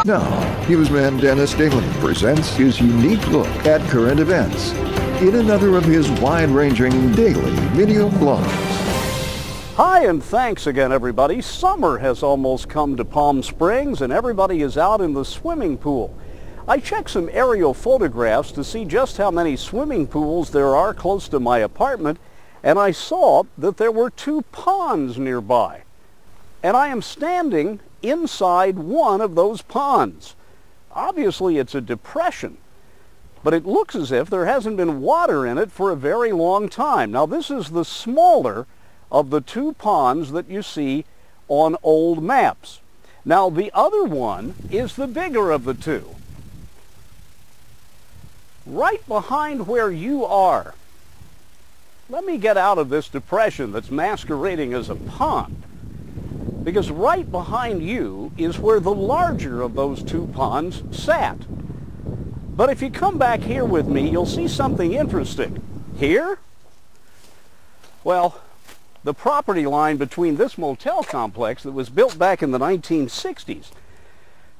Now, newsman Dennis Daly presents his unique look at current events in another of his wide-ranging daily video blogs. Hi, and thanks again, everybody. Summer has almost come to Palm Springs, and everybody is out in the swimming pool. I checked some aerial photographs to see just how many swimming pools there are close to my apartment, and I saw that there were 2 ponds nearby. And I am standing inside one of those ponds. Obviously, it's a depression, but it looks as if there hasn't been water in it for a very long time. Now, this is the smaller of the 2 ponds that you see on old maps. Now, the other one is the bigger of the 2. Right behind where you are. Let me get out of this depression that's masquerading as a pond, because right behind you is where the larger of those 2 ponds sat. But if you come back here with me, you'll see something interesting. Here? Well, the property line between this motel complex that was built back in the 1960s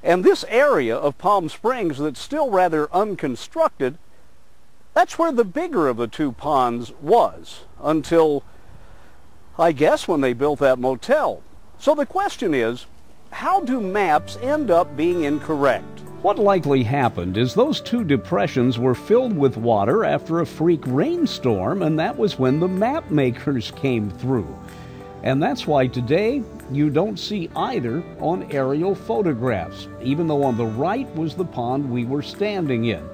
and this area of Palm Springs that's still rather unconstructed, that's where the bigger of the 2 ponds was until, I guess, when they built that motel. So the question is, how do maps end up being incorrect? What likely happened is those 2 depressions were filled with water after a freak rainstorm, and that was when the map makers came through. And that's why today you don't see either on aerial photographs, even though on the right was the pond we were standing in.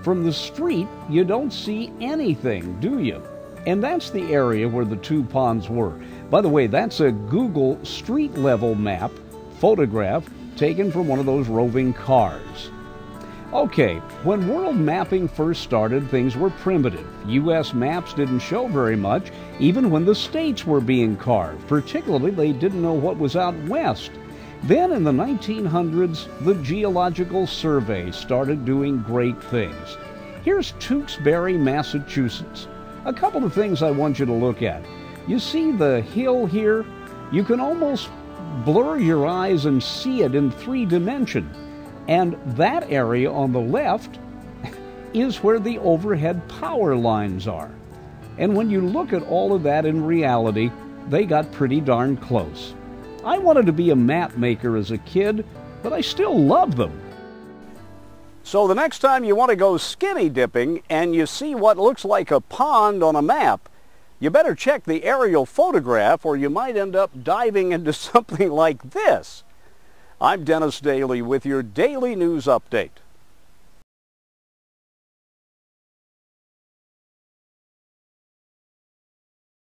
From the street, you don't see anything, do you? And that's the area where the 2 ponds were. By the way, that's a Google street level map photograph taken from one of those roving cars. Okay, when world mapping first started, things were primitive. U.S. maps didn't show very much, even when the states were being carved. Particularly, they didn't know what was out west. Then in the 1900s, the Geological Survey started doing great things. Here's Tewksbury, Massachusetts. A couple of things I want you to look at. You see the hill here? You can almost blur your eyes and see it in 3 dimensions. And that area on the left is where the overhead power lines are. And when you look at all of that in reality, they got pretty darn close. I wanted to be a map maker as a kid, but I still love them. So the next time you want to go skinny dipping and you see what looks like a pond on a map, you better check the aerial photograph, or you might end up diving into something like this. I'm Dennis Daly with your Daily News Update.